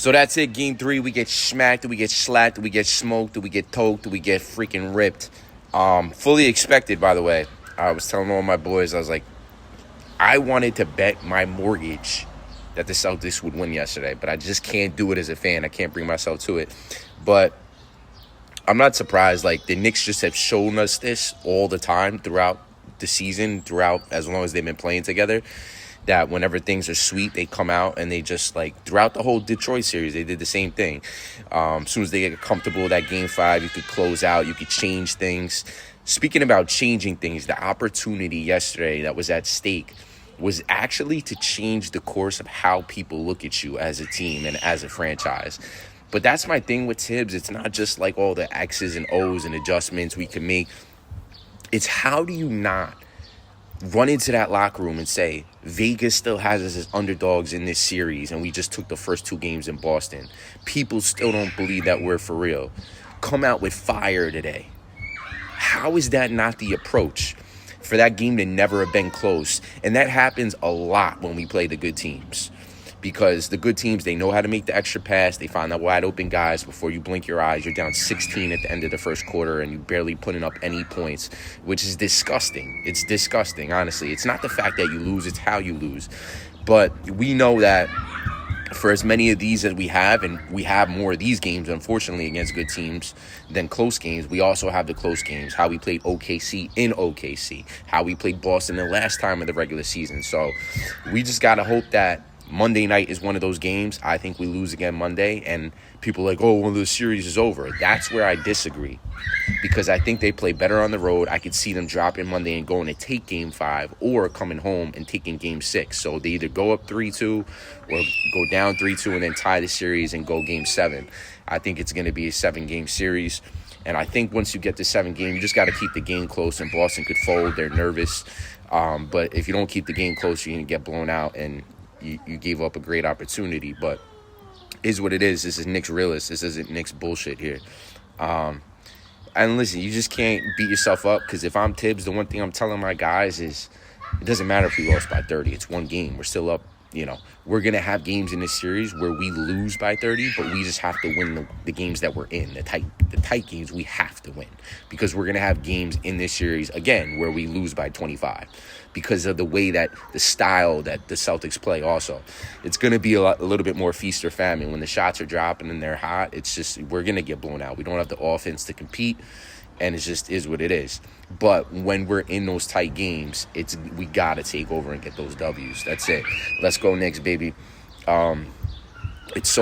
So that's it. Game 3, we get smacked, we get slapped, we get smoked, we get toked, we get freaking ripped. Fully expected, by the way. I was telling all my boys, I was like, I wanted to bet my mortgage that the Celtics would win yesterday, but I just can't do it as a fan. I can't bring myself to it. But I'm not surprised. Like, the Knicks just have shown us this all the time throughout the season, throughout as long as they've been playing together, that whenever things are sweet, they come out and they just, like, throughout the whole Detroit series, they did the same thing. As soon as they get comfortable, that Game 5, you could close out, you could change things. Speaking about changing things, the opportunity yesterday that was at stake was actually to change the course of how people look at you as a team and as a franchise. But that's my thing with Tibbs. It's not just like all the X's and O's and adjustments we can make. It's how do you not run into that locker room and say, Vegas still has us as underdogs in this series, and we just took the first 2 games in Boston. People still don't believe that we're for real. Come out with fire today. How is that not the approach for that game to never have been close? And that happens a lot when we play the good teams. Because the good teams, they know how to make the extra pass. They find the wide open guys before you blink your eyes. You're down 16 at the end of the first quarter and you're barely putting up any points, which is disgusting. It's disgusting, honestly. It's not the fact that you lose, it's how you lose. But we know that for as many of these as we have, and we have more of these games, unfortunately, against good teams than close games, we also have the close games. How we played OKC in OKC. How we played Boston the last time of the regular season. So we just got to hope that Monday night is one of those games. I think we lose again Monday, and people are like, oh, well, the series is over. That's where I disagree, because I think they play better on the road. I could see them dropping Monday and going to take Game 5 or coming home and taking Game 6. So they either go up 3-2 or go down 3-2 and then tie the series and go Game 7. I think it's going to be a 7-game series. And I think once you get to 7 games, you just got to keep the game close, and Boston could fold. They're nervous. But if you don't keep the game close, you're going to get blown out, and you gave up a great opportunity. But is what it is. This is Knicks realist. This isn't Knicks bullshit here. And listen, you just can't beat yourself up, because if I'm Tibbs, the one thing I'm telling my guys is it doesn't matter if we lost by 30. It's one game. We're still up. We're going to have games in this series where we lose by 30, but we just have to win the games that we're in. The tight games we have to win, because we're going to have games in this series, again, where we lose by 25 because of the way that the style that the Celtics play also. It's going to be a little bit more feast or famine. When the shots are dropping and they're hot, it's just we're going to get blown out. We don't have the offense to compete, and it just is what it is. But when we're in those tight games, we got to take over and get those W's. That's it. Let's go Knicks, baby. It's so